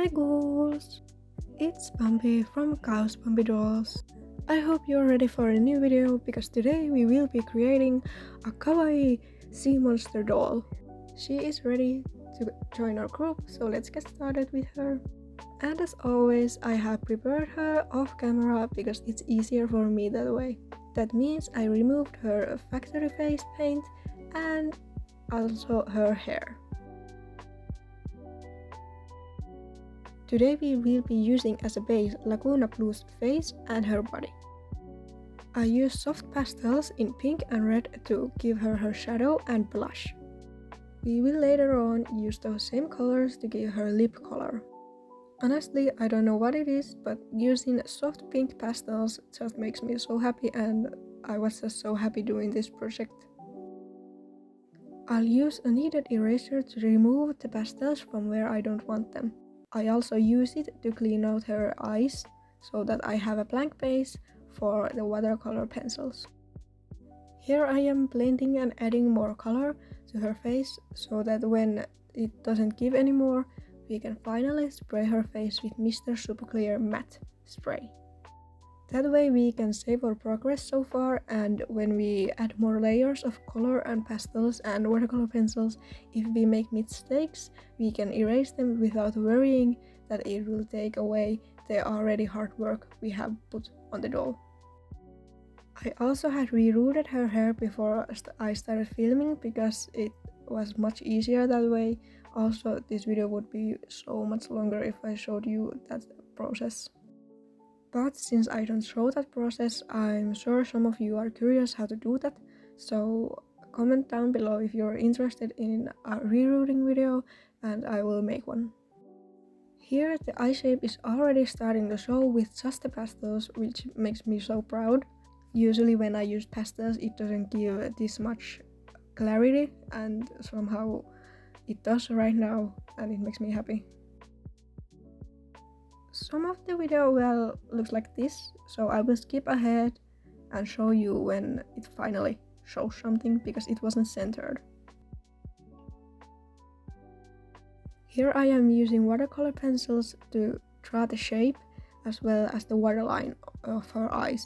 Hi ghouls! It's Bambi from Chaos Bambi Dolls. I hope you're ready for a new video because today we will be creating a Kawaii sea monster doll. She is ready to join our group, so let's get started with her. And as always, I have prepared her off camera because it's easier for me that way. That means I removed her factory face paint and also her hair. Today we will be using as a base Laguna Blue's face and her body. I use soft pastels in pink and red to give her shadow and blush. We will later on use those same colors to give her lip color. Honestly, I don't know what it is, but using soft pink pastels just makes me so happy, and I was just so happy doing this project. I'll use a kneaded eraser to remove the pastels from where I don't want them. I also use it to clean out her eyes so that I have a blank base for the watercolor pencils. Here I am blending and adding more color to her face so that when it doesn't give anymore, we can finally spray her face with Mr.Super Clear Matt spray. That way we can save our progress so far, and when we add more layers of color and pastels and watercolor pencils, if we make mistakes, we can erase them without worrying that it will take away the already hard work we have put on the doll. I also had rerouted her hair before I started filming because it was much easier that way. Also, this video would be so much longer if I showed you that process. But since I don't show that process, I'm sure some of you are curious how to do that, so comment down below if you're interested in a rerouting video and I will make one. Here the eye shape is already starting to show with just the pastels, which makes me so proud. Usually when I use pastels it doesn't give this much clarity, and somehow it does right now and it makes me happy. Some of the video looks like this, so I will skip ahead and show you when it finally shows something because it wasn't centered. Here I am using watercolor pencils to draw the shape as well as the waterline of her eyes.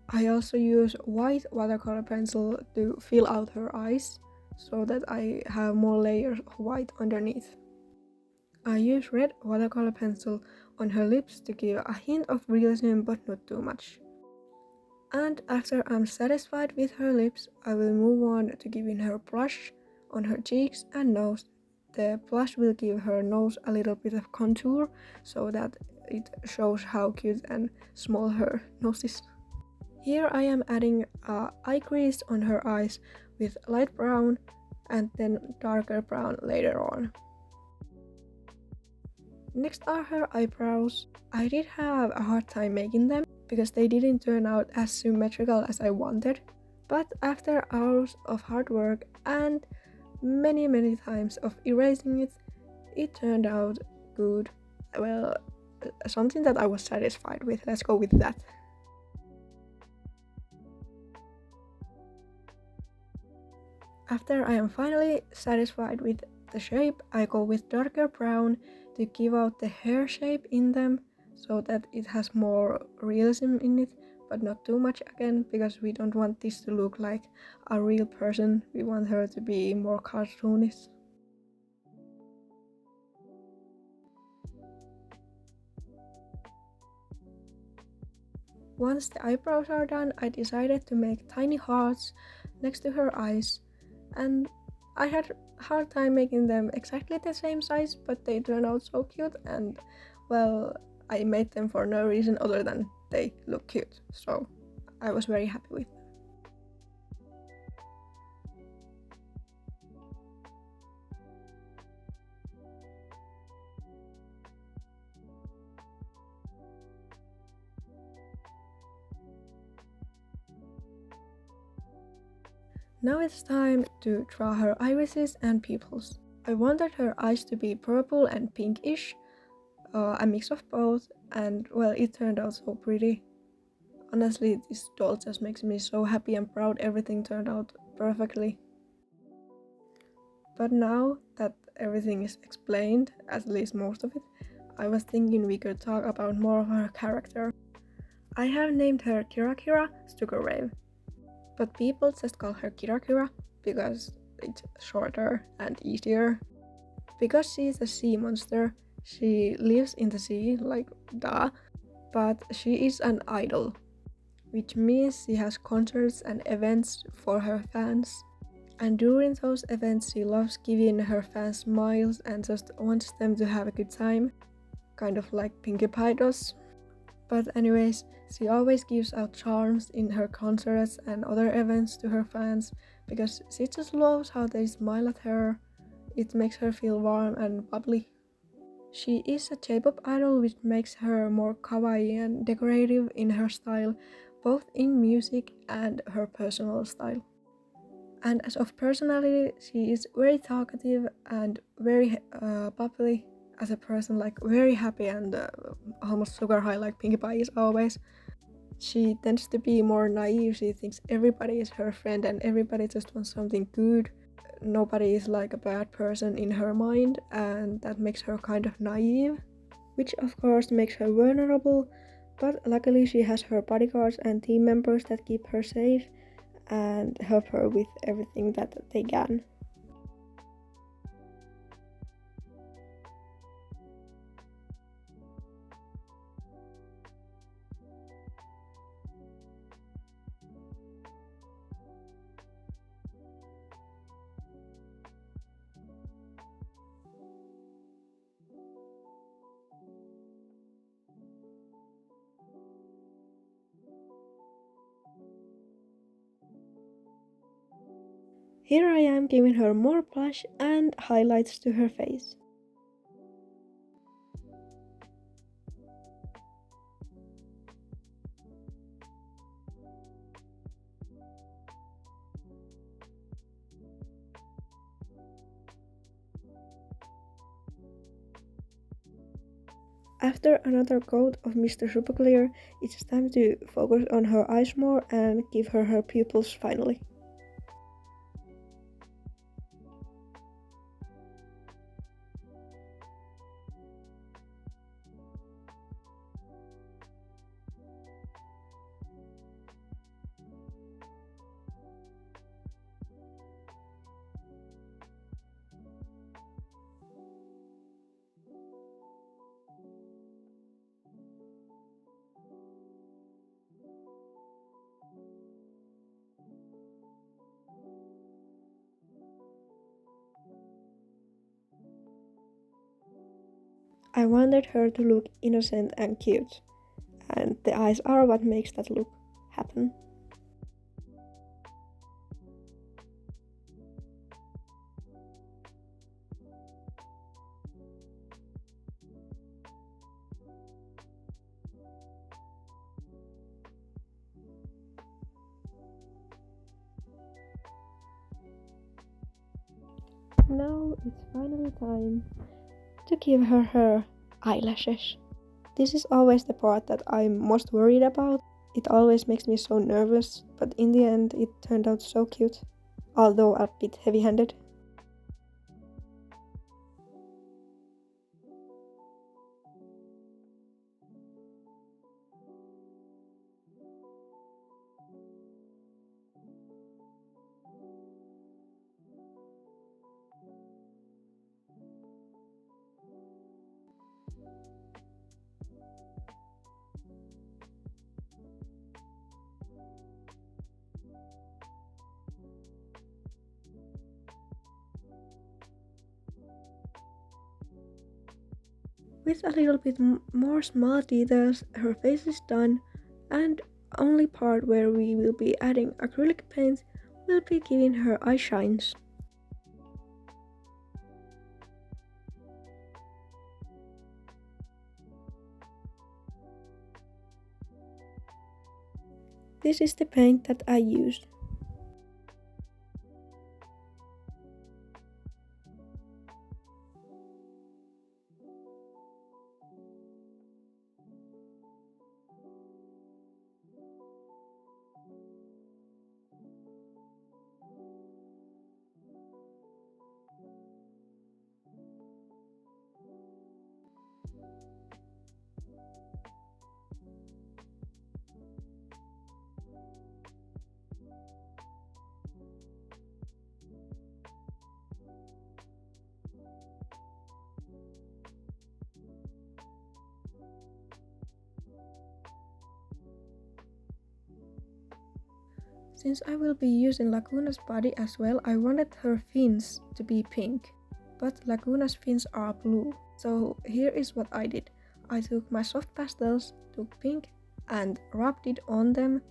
I also use white watercolor pencil to fill out her eyes so that I have more layers of white underneath. I use red watercolor pencil on her lips to give a hint of realism but not too much. And after I'm satisfied with her lips, I will move on to giving her blush on her cheeks and nose. The blush will give her nose a little bit of contour so that it shows how cute and small her nose is. Here I am adding eye crease on her eyes with light brown and then darker brown later on. Next are her eyebrows. I did have a hard time making them because they didn't turn out as symmetrical as I wanted, but after hours of hard work and many times of erasing it turned out good. Well, something that I was satisfied with, let's go with that. After I am finally satisfied with the shape, I go with darker brown to give out the hair shape in them so that it has more realism in it, but not too much again because we don't want this to look like a real person. We want her to be more cartoonish. Once the eyebrows are done, I decided to make tiny hearts next to her eyes, and I had a hard time making them exactly the same size, but they turned out so cute, and well, I made them for no reason other than they look cute, so I was very happy with them. Now it's time to draw her irises and pupils. I wanted her eyes to be purple and pinkish, a mix of both, and well, it turned out so pretty. Honestly, this doll just makes me so happy and proud. Everything turned out perfectly. But now that everything is explained, at least most of it, I was thinking we could talk about more of her character. I have named her KiraKira Sugarwave, but people just call her KiraKira because it's shorter and easier. Because she is a sea monster, she lives in the sea, like duh, but she is an idol, which means she has concerts and events for her fans. And during those events, she loves giving her fans smiles and just wants them to have a good time, kind of like Pinkie Pie does. But anyways, she always gives out charms in her concerts and other events to her fans because she just loves how they smile at her. It makes her feel warm and bubbly. She is a J-pop idol, which makes her more kawaii and decorative in her style, both in music and her personal style. And as of personality, she is very talkative and very bubbly as a person, like very happy and almost sugar high, like Pinkie Pie is always. She tends to be more naive. She thinks everybody is her friend and everybody just wants something good. Nobody is like a bad person in her mind, and that makes her kind of naive, which of course makes her vulnerable. But luckily, she has her bodyguards and team members that keep her safe and help her with everything that they can. Here I am giving her more blush and highlights to her face. After another coat of Mr.Super Clear, it's time to focus on her eyes more and give her her pupils finally. I wanted her to look innocent and cute, and the eyes are what makes that look happen. Now it's finally time to give her her eyelashes. This is always the part that I'm most worried about. It always makes me so nervous, but in the end it turned out so cute, although a bit heavy-handed. With a little bit more small details, her face is done, and only part where we will be adding acrylic paint will be giving her eye shines. This is the paint that I used. Since I will be using Laguna's body as well, I wanted her fins to be pink, but Laguna's fins are blue. So here is what I did. I took my soft pastels, took pink and rubbed it on them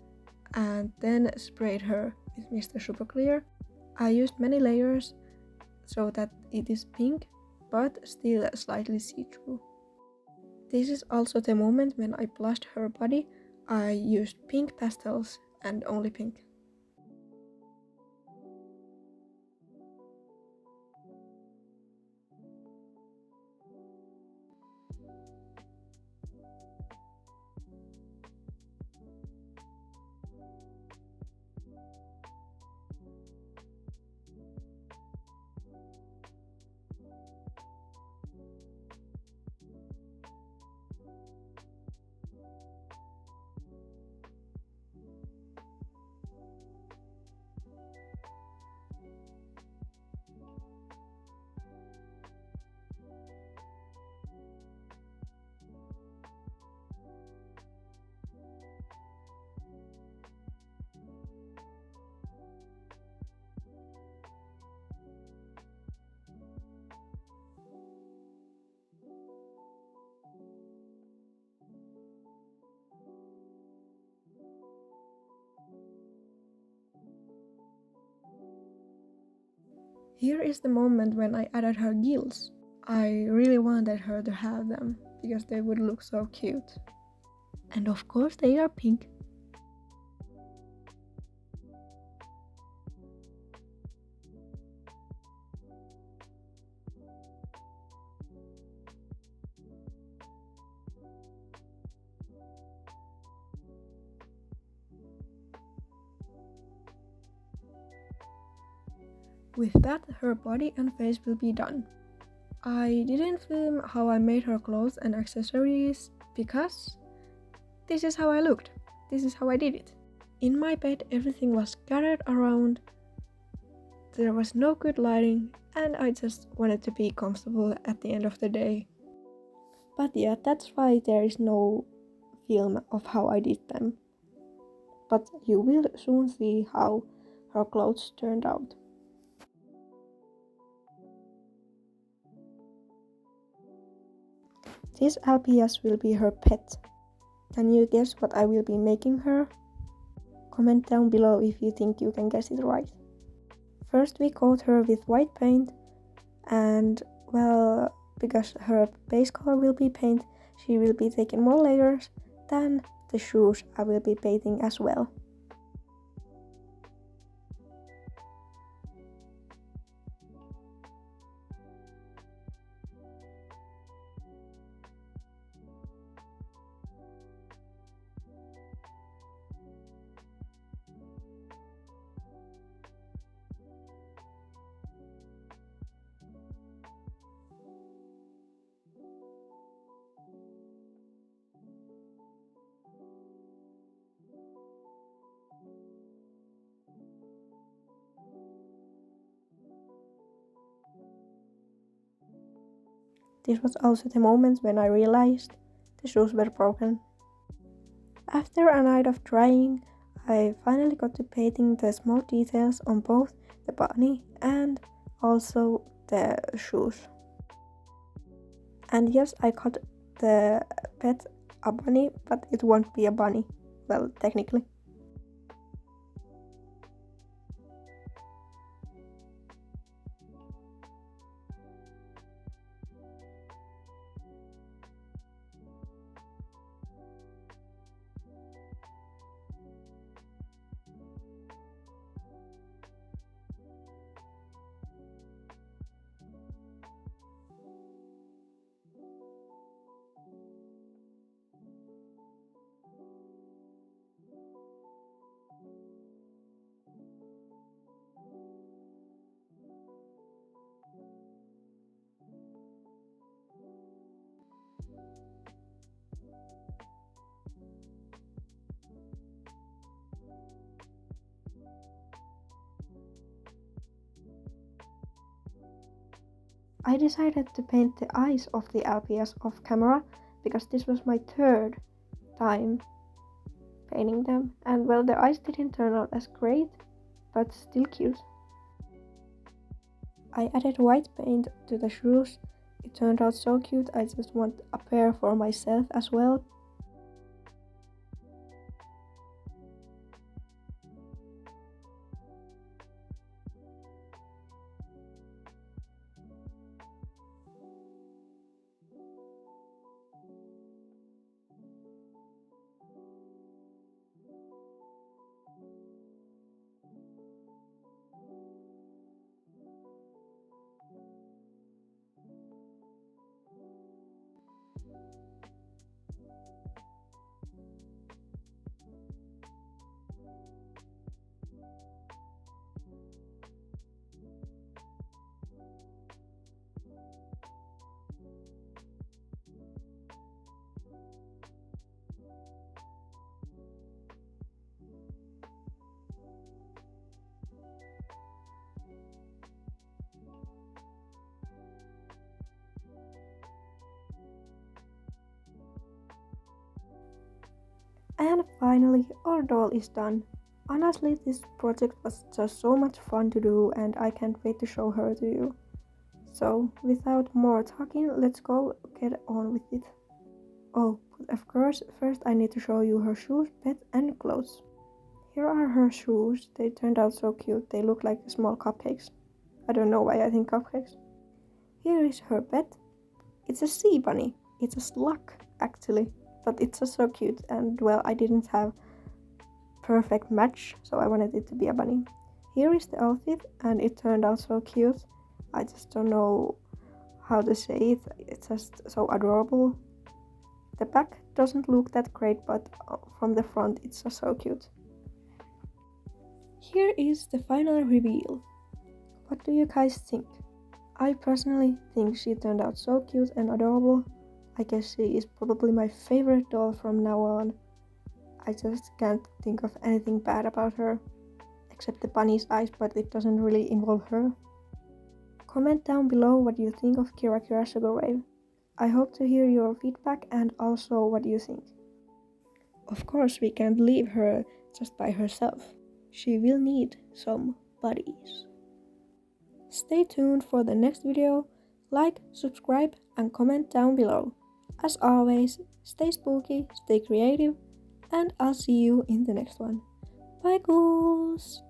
and then sprayed her with Mr.Super Clear. I used many layers so that it is pink but still slightly see-through. This is also the moment when I blushed her body. I used pink pastels and only pink. Here is the moment when I added her gills. I really wanted her to have them because they would look so cute. And of course they are pink. With that, her body and face will be done. I didn't film how I made her clothes and accessories because this is how I looked. This is how I did it. In my bed, everything was scattered around. There was no good lighting and I just wanted to be comfortable at the end of the day. But yeah, that's why there is no film of how I did them. But you will soon see how her clothes turned out. This LPS will be her pet. Can you guess what I will be making her? Comment down below if you think you can guess it right. First we coat her with white paint and well, because her base color will be paint, she will be taking more layers than the shoes I will be painting as well. This was also the moment when I realized the shoes were broken. After a night of trying, I finally got to painting the small details on both the bunny and also the shoes. And yes, I called the pet a bunny, but it won't be a bunny. Well, technically. I decided to paint the eyes of the LPS off camera because this was my third time painting them, and well, the eyes didn't turn out as great, but still cute. I added white paint to the shoes. It turned out so cute, I just want a pair for myself as well. And finally, our doll is done. Honestly, this project was just so much fun to do and I can't wait to show her to you. So, without more talking, let's go get on with it. Oh, but of course, first I need to show you her shoes, bed and clothes. Here are her shoes. They turned out so cute. They look like small cupcakes. I don't know why I think cupcakes. Here is her bed. It's a sea bunny. It's a slug, actually. But it's just so cute, and well, I didn't have perfect match, so I wanted it to be a bunny. Here is the outfit, and it turned out so cute. I just don't know how to say it. It's just so adorable. The back doesn't look that great, but from the front it's just so cute. Here is the final reveal. What do you guys think? I personally think she turned out so cute and adorable. I guess she is probably my favorite doll from now on. I just can't think of anything bad about her, except the bunny's eyes, but it doesn't really involve her. Comment down below what you think of KiraKira Sugarwave. I hope to hear your feedback and also what you think. Of course, we can't leave her just by herself. She will need some buddies. Stay tuned for the next video. Like, subscribe, and comment down below. As always, stay spooky, stay creative, and I'll see you in the next one. Bye, ghouls!